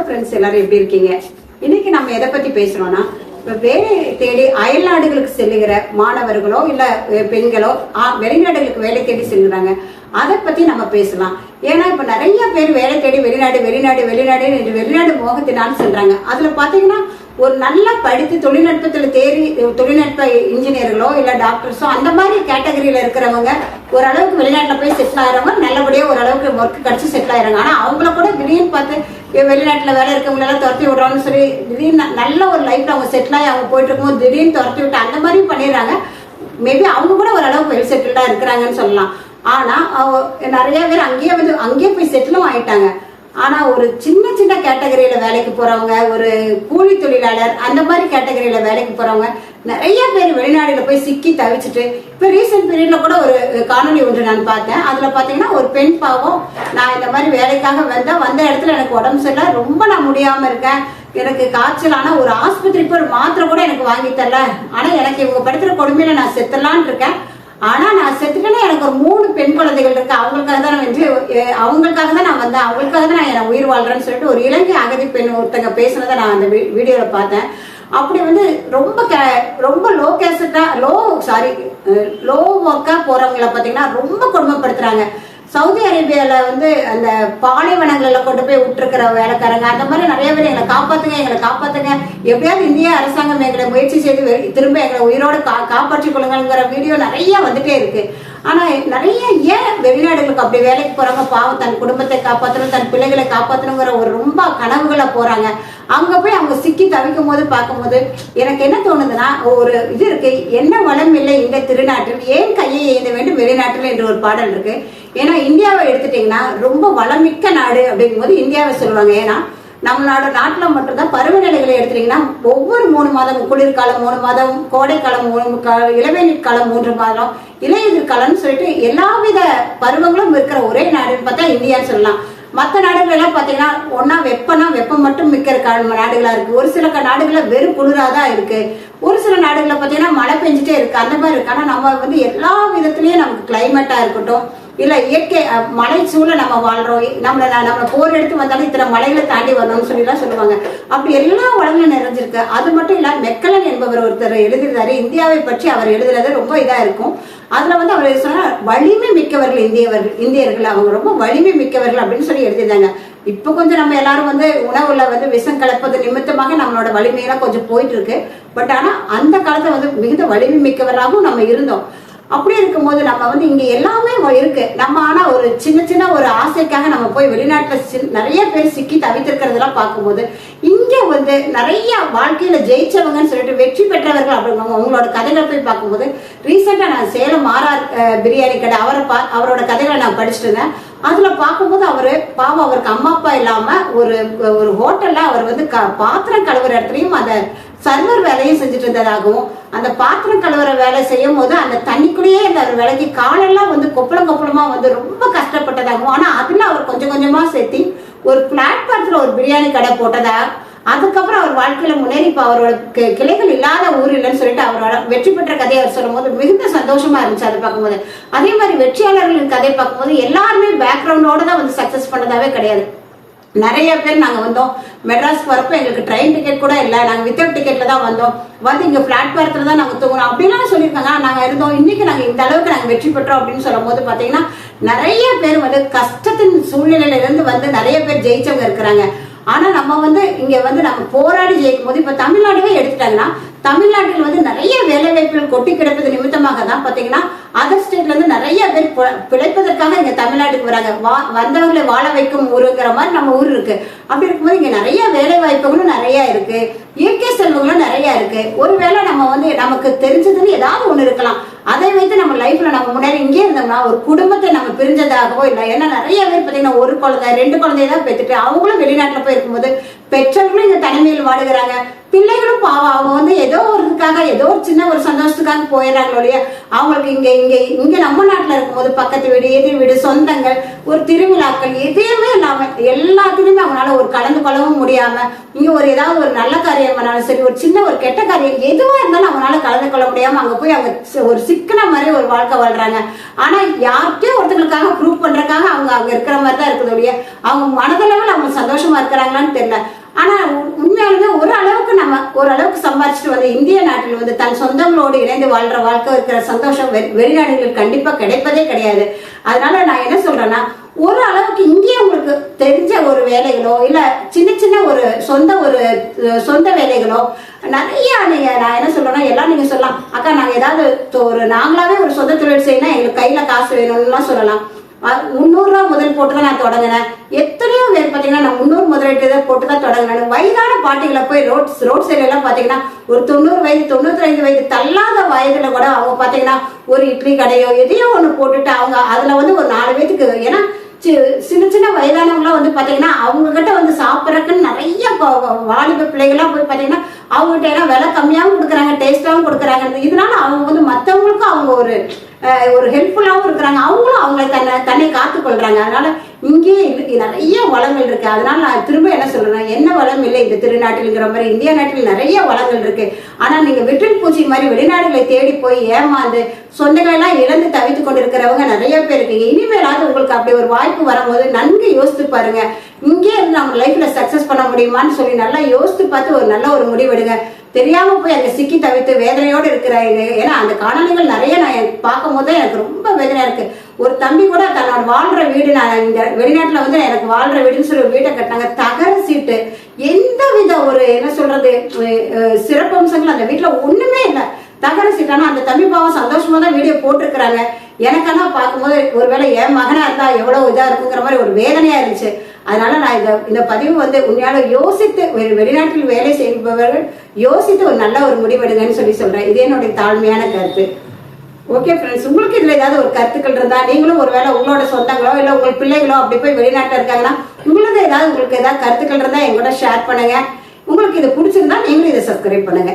Friends, எல்லாரும் எப்படி இருக்கீங்க? இன்னைக்கு நம்ம எதை பத்தி பேசுறோம்னா, வேலை தேடி அயல் நாடுகளுக்கு செல்லுகிற மாணவர்களோ இல்ல பெண்களோ வெளிநாடுகளுக்கு வேலை தேடி செல்லுறாங்க. அதை பத்தி நம்ம பேசலாம். ஏன்னா இப்ப நிறைய பேர் வேலை தேடி வெளிநாடு மோகத்தினாலும் செல்றாங்க. அதுல பாத்தீங்கன்னா ஒரு நல்லா படித்து தொழில்நுட்ப இன்ஜினியர்களோ இல்ல டாக்டர்ஸோ அந்த மாதிரி கேட்டகரியில இருக்கிறவங்க ஓரளவுக்கு வெளிநாட்டுல போய் செட்டில் ஆகிறவங்க நல்லபடியா ஓரளவுக்கு ஒர்க் கிடைச்சி செட்டில் ஆயிடுறாங்க. ஆனா அவங்கள கூட திடீர்னு பார்த்து வெளிநாட்டுல வேலை இருக்கவங்க எல்லாம் துரத்தி விடுறோம்னு சொல்லி திடீர்னு நல்ல ஒரு லைஃப்ல அவங்க செட்டில் ஆகி அவங்க போயிட்டு இருக்கும்போது திடீர்னு துரத்தி விட்டு அந்த மாதிரி பண்ணிடுறாங்க. மேபி அவங்க கூட ஓரளவுக்கு வெல் செட்டில்டா இருக்கிறாங்கன்னு சொல்லலாம். ஆனா நிறைய பேர் அங்கேயே போய் செட்டிலும் ஆயிட்டாங்க. ஆனா ஒரு சின்ன கேட்டகரியில வேலைக்கு போறவங்க, ஒரு கூலி தொழிலாளர் அந்த மாதிரி கேட்டகரியில வேலைக்கு போறவங்க நிறைய பேர் வெளிநாடுல போய் சிக்கி தவிச்சுட்டு இப்ப ரீசெண்ட் பீரியட்ல கூட ஒரு காணொலி ஒன்று நான் பார்த்தேன். அதுல பாத்தீங்கன்னா ஒரு பெண் பாவம், நான் இந்த மாதிரி வேலைக்காக வந்த இடத்துல எனக்கு உடம்பு சரியில்லை, ரொம்ப நான் முடியாம இருக்கேன், எனக்கு காய்ச்சல், ஆனா ஒரு ஆஸ்பத்திரி போய் ஒரு மாத்திரை கூட எனக்கு வாங்கி தரல, ஆனா எனக்கு இவங்க படுத்துற கொடுமையில நான் செத்துலான் இருக்கேன், ஆனா நான் செத்துட்டேன்னா எனக்கு ஒரு 3 பெண் குழந்தைகள் இருக்கு, அவங்களுக்காக தான் நான் வந்தேன், அவங்களுக்காக தான் நான் என் உயிர் வாழ்றேன்னு சொல்லிட்டு ஒரு இலங்கை அகதி பெண் ஒருத்தங்க பேசுனதை நான் அந்த வீடியோல பார்த்தேன். அப்படி ரொம்ப லோ ஒர்க்கா போறவங்களை பாத்தீங்கன்னா ரொம்ப கொடுமைப்படுத்துறாங்க. சவுதி அரேபியால அந்த பாலைவனங்கள்ல கொண்டு போய் விட்டுருக்கிற வேலைக்காரங்க அந்த மாதிரி நிறைய பேர் எங்களை காப்பாத்துங்க, எப்படியாவது இந்திய அரசாங்கம் எங்களை முயற்சி செய்து திரும்ப எங்களை உயிரோடு காப்பாற்றிக் கொள்ளுங்கிற வீடியோ நிறைய வந்துட்டே இருக்கு. ஆனா நிறைய ஏன் வெளிநாடுகளுக்கு அப்படி வேலைக்கு போறாங்க? பாவம், தன் குடும்பத்தை காப்பாற்றணும், தன் பிள்ளைகளை காப்பாற்றணுங்கிற ஒரு ரொம்ப கனவுகளை போறாங்க. அங்க போய் அவங்க சிக்கி தவிக்கும் போது பார்க்கும்போது எனக்கு என்ன தோணுதுன்னா, ஒரு இது இருக்கு, என்ன வளம் இல்லை இந்த திருநாட்டில், ஏன் கையை ஏந்த வேண்டும் வெளிநாட்டில் என்று ஒரு பாடல் இருக்கு. ஏன்னா இந்தியாவை எடுத்துட்டீங்கன்னா ரொம்ப வளமிக்க நாடு அப்படிங்கும் போது இந்தியாவை சொல்லுவாங்க. ஏன்னா நம்மளோட நாட்டுல மட்டும்தான் பருவநிலைகளை எடுத்துட்டீங்கன்னா ஒவ்வொரு 3 மாதம், குளிர்காலம் 3 மாதம், கோடைக்காலம் 3 காலம், இளவேநீர் காலம் 3 மாதம், இலையுதிர் காலம்னு சொல்லிட்டு எல்லாவித பருவங்களும் இருக்கிற ஒரே நாடுன்னு பார்த்தா இந்தியான்னு சொல்லலாம். மற்ற நாடுகள் எல்லாம் பாத்தீங்கன்னா ஒன்னா வெப்பம் மட்டும் மிக்க நாடுகளா இருக்கு. ஒரு சில நாடுகள்ல வெறும் குளிராதான் இருக்கு. ஒரு சில நாடுகள்ல பாத்தீங்கன்னா மழை பெஞ்சிட்டே இருக்கு, அந்த மாதிரி இருக்கு. ஆனா நம்ம எல்லா விதத்திலயும் நமக்கு கிளைமேட்டா இருக்கட்டும் இல்ல இயற்கை மலை சூழ நம்ம வாழ்றோம். நம்ம போர் எடுத்து வந்தாலும் இத்தனை மலைகளை தாண்டி வரணும்னு சொல்லி எல்லாம் சொல்லுவாங்க. அப்படி எல்லா வளங்களும் நிறைஞ்சிருக்கு. அது மட்டும் இல்ல, மெக்கலன் என்பவர் ஒருத்தர் எழுதியிருந்தாரு இந்தியாவை பற்றி. அவர் எழுதுறது ரொம்ப இதா இருக்கும். அதுல அவர் சொன்னா வலிமை மிக்கவர்கள் இந்தியர்கள், அவங்க ரொம்ப வலிமை மிக்கவர்கள் அப்படின்னு சொல்லி எழுதியிருந்தாங்க. இப்ப கொஞ்சம் நம்ம எல்லாரும் உணவுல விஷம் கலப்பது நிமித்தமாக நம்மளோட வலிமையெல்லாம் கொஞ்சம் போயிட்டு இருக்கு. பட் ஆனா அந்த காலத்துல மிகுந்த வலிமை மிக்கவர்களாகவும் நம்ம இருந்தோம். அப்படி இருக்கும்போது நம்ம இங்க எல்லாமே இருக்கு. நம்ம ஆனா ஒரு சின்ன ஒரு ஆசைக்காக நம்ம போய் வெளிநாட்டுல நிறைய பேர் சிக்கி தவித்திருக்கிறதெல்லாம் பார்க்கும்போது இங்க நிறைய வாழ்க்கையில ஜெயிச்சவங்கன்னு சொல்லிட்டு வெற்றி பெற்றவர்கள் அப்படிங்க அவங்களோட கதைகளை போய் பார்க்கும்போது, ரீசெண்டா நான் சேலம் ஆர்ஆர் பிரியாணி கடை அவரோட கதைகளை நான் படிச்சுட்டு இருந்தேன். அதுல பார்க்கும்போது அவருக்கு அம்மா அப்பா இல்லாம ஒரு ஹோட்டல்ல அவர் பாத்திரம் கழுவுற இடத்துலயும் அந்த சர்வர் வேலையும் செஞ்சுட்டு இருந்ததாகவும், அந்த பாத்திரம் கழுவுற வேலை செய்யும் போது அந்த தண்ணிக்குள்ளேயே இந்த விலைக்கு காலெல்லாம் கொப்பளமா ரொம்ப கஷ்டப்பட்டதாகவும், ஆனா அதுல அவர் கொஞ்சமா சேர்த்தி ஒரு பிளாட்பாரத்துல ஒரு பிரியாணி கடை போட்டதா, அதுக்கப்புறம் அவர் வாழ்க்கையில முன்னேறி இப்ப அவரோட கிளைகள் இல்லாத ஊர் இல்லைன்னு சொல்லிட்டு அவரோட வெற்றி பெற்ற கதையை அவர் சொல்லும் போது மிகுந்த சந்தோஷமா இருந்துச்சு. அதை பார்க்கும்போது அதே மாதிரி வெற்றியாளர்களின் கதையை பார்க்கும்போது எல்லாருமே பேக்ரவுண்டோட தான் சக்சஸ் பண்ணதாவே கிடையாது. நிறைய பேர் நாங்க வந்தோம், மெட்ராஸ்க்கு வரப்ப எங்களுக்கு ட்ரெயின் டிக்கெட் கூட இல்லை, நாங்க வித்தவுட் டிக்கெட்ல தான் வந்தோம், இங்க பிளாட்பாரத்துல தான் நாங்க தூங்கணும் அப்படின்லாம் சொல்லியிருக்காங்க. நாங்க இருந்தோம், இன்னைக்கு நாங்க இந்த அளவுக்கு நாங்க வெற்றி பெற்றோம் அப்படின்னு சொல்லும் போது பாத்தீங்கன்னா நிறைய பேர் கஷ்டத்தின் சூழ்நிலையில இருந்து நிறைய பேர் ஜெயிச்சவங்க இருக்கிறாங்க. ஆனா நம்ம இங்க நம்ம போராடி ஜெயிக்கும் போது இப்ப தமிழ்நாடுவே எடுத்துட்டாங்கன்னா, தமிழ்நாட்டில் நிறைய வேலை வாய்ப்புகள் கொட்டி கிடப்பது நிமித்தமாக தான் பாத்தீங்கன்னா அதர் ஸ்டேட்ல நிறைய பேர் பிழைப்பதற்காக இங்க தமிழ்நாட்டுக்கு வராங்க. வந்தவர்களை வாழ வைக்கும் ஊருங்கிற மாதிரி நம்ம ஊர் இருக்கு. அப்படி இருக்கும்போது இங்க நிறைய வேலை வாய்ப்புகளும் நிறைய இருக்கு, இயற்கை செல்வங்களும் நிறைய இருக்கு. ஒருவேளை நம்ம நமக்கு தெரிஞ்சதுன்னு ஏதாவது ஒண்ணு இருக்கலாம், அதை வைத்து நம்ம லைஃப்ல நம்ம முன்னாடி இங்கே இருந்தோம்னா ஒரு குடும்பத்தை நம்ம பிரிஞ்சதாகவோ இல்லை. ஏன்னா நிறைய பேர் பாத்தீங்கன்னா 1 குழந்தை 2 குழந்தைய தான் பெற்றுட்டு அவங்களும் வெளிநாட்டுல போய் இருக்கும்போது பெற்றோர்களும் இந்த தனிமையில் வாடுகிறாங்க. பிள்ளைகளும் பாவம், அவங்க ஏதோ ஒரு சின்ன ஒரு சந்தோஷத்துக்காக போயிடறாங்களோ இல்லையா, அவங்களுக்கு இங்க நம்ம நாட்டுல இருக்கும்போது பக்கத்து வீடு, எதிர் வீடு, சொந்தங்கள், ஒரு திருவிழாக்கள் எதையுமே இல்லாம எல்லாத்துலயுமே அவங்களால ஒரு கலந்து கொள்ளவும் முடியாம இங்க ஒரு ஏதாவது ஒரு நல்ல காரியம் பண்ணாலும் சரி, ஒரு சின்ன ஒரு கெட்ட காரியம் எதுவா இருந்தாலும் அவங்களால கலந்து கொள்ள முடியாம அங்க போய் அவங்க ஒரு சிக்கன மாதிரி ஒரு வாழ்க்கை வாழ்றாங்க. ஆனா யார்கிட்டயும் ஒருத்தங்களுக்காக ப்ரூவ் பண்றதுக்காக அவங்க அங்க இருக்கிற மாதிரி தான் இருக்குது ஒழிய அவங்க மனதளவில் அவங்க சந்தோஷமா இருக்கிறாங்களான்னு தெரியல. ஆனா உண்மையாலுமே ஒரு அளவுக்கு சம்பாதிச்சுட்டு வந்து இந்திய நாட்டில் வந்து தன் சொந்தங்களோடு இணைந்து வாழ்ற வாழ்க்கை இருக்கிற சந்தோஷம் வெளிநாடுகளில் கண்டிப்பா கிடைப்பதே கிடையாது. அதனால நான் என்ன சொல்றேன்னா, ஒரு அளவுக்கு இங்கேயே உங்களுக்கு தெரிஞ்ச ஒரு வேலைகளோ இல்ல சின்ன சின்ன ஒரு சொந்த வேலைகளோ நிறைய நான் என்ன சொல்றேன்னா, எல்லாம் நீங்க சொல்லலாம், அக்கா நாங்க ஏதாவது நாங்களாவே ஒரு சொந்த தொழில் செய்யணும், எங்களுக்கு கையில காசு வேணும்லாம் சொல்லலாம். 300 ரூபா முதல் போட்டுதான் நான் தொடங்கினேன். எத்தனையோ பேர் பாத்தீங்கன்னா நான் 300 முதலீட்டு போட்டுதான் தொடங்கினேன். வயதான பாட்டிகளை போய் ரோட் சைடு எல்லாம் பாத்தீங்கன்னா ஒரு 90 வயது 95 வயது தள்ளாத வயதுல கூட அவங்க பாத்தீங்கன்னா ஒரு இட்லி கடையோ எதையோ ஒண்ணு போட்டுட்டு அவங்க அதுல வந்து ஒரு 4 பேத்துக்கு, ஏன்னா சின்ன சின்ன வயதானவங்களாம் வந்து பாத்தீங்கன்னா அவங்க கிட்ட வந்து சாப்பிடறதுக்குன்னு நிறைய வாலிப பிள்ளைகள்லாம் போய் பாத்தீங்கன்னா அவங்க கிட்ட எல்லாம் விலை கம்மியாவும் கொடுக்குறாங்க, டேஸ்டாவும் கொடுக்குறாங்க. இதனால அவங்க வந்து மத்தவங்களுக்கும் அவங்க ஒரு ஹெல்ப்ஃபுல்லாவும் இருக்கிறாங்க, அவங்களும் அவங்களை தன்னை காத்து கொள்றாங்க. அதனால இங்கே நிறைய வளங்கள் இருக்கு. அதனால நான் திரும்ப என்ன சொல்றேன், என்ன வளம் இல்லை இந்த திருநாட்டில்ங்கிற மாதிரி இந்திய நாட்டில் நிறைய வளங்கள் இருக்கு. ஆனா நீங்க வெற்றில் பூச்சி மாதிரி வெளிநாடுகளை தேடி போய் ஏமாந்து சொந்தங்களை எல்லாம் இழந்து தவித்து கொண்டிருக்கிறவங்க நிறைய பேர் இருக்கீங்க. இனிமேலாவது உங்களுக்கு அப்படி ஒரு வாய்ப்பு வரும்போது நன்கு யோசித்து பாருங்க, இங்கே இருந்து நம்ம லைஃப்ல சக்சஸ் பண்ண முடியுமான்னு சொல்லி நல்லா யோசித்து பார்த்து ஒரு நல்ல ஒரு முடிவெடுங்க. தெரியாம போய் அங்க சிக்கி தவித்து வேதனையோடு இருக்கிறாங்க. ஏன்னா அந்த காணொலிகள் நிறைய நான் பார்க்கும் போதே எனக்கு ரொம்ப வேதனையா இருக்கு. ஒரு தம்பி கூட தன்னோட வாழ்ற வீடு, நான் இந்த வெளிநாட்டுல வந்து எனக்கு வாழ்ற வீடுன்னு சொல்லி வீட்டை கட்டினாங்க, தகர சீட்டு, எந்த வித ஒரு என்ன சொல்றது சிறப்பம்சங்கள் அந்த வீட்டுல ஒண்ணுமே இல்லை, தகர சீட். ஆனா அந்த தம்பி பாவம் சந்தோஷமா தான் வீடியோ போட்டிருக்கிறாங்க. எனக்கான பார்க்கும்போது ஒருவேளை என் மகனா இருந்தா எவ்வளவு இதா இருக்குங்கிற மாதிரி ஒரு வேதனையா இருந்துச்சு. அதனால நான் இந்த பதிவு வந்து உண்மையால யோசித்து வெளிநாட்டில் வேலை செய்பவர்கள் யோசித்து ஒரு நல்ல ஒரு முடிவெடுங்கன்னு சொல்றேன். இது என்னுடைய தாழ்மையான கருத்து. ஓகே ஃப்ரெண்ட்ஸ், உங்களுக்கு இதுல ஏதாவது ஒரு கருத்துக்கள் இருந்தா நீங்களும் ஒருவேளை உங்களோட சொந்தங்களோ இல்ல உங்க பிள்ளைகளோ அப்படி போய் வெளிநாட்டுல இருக்காங்கன்னா உங்களுக்கு ஏதாவது கருத்துக்கள் இருந்தா எங்கூட ஷேர் பண்ணுங்க. உங்களுக்கு இது பிடிச்சிருந்தா நீங்களும் இதை சப்ஸ்கிரைப் பண்ணுங்க.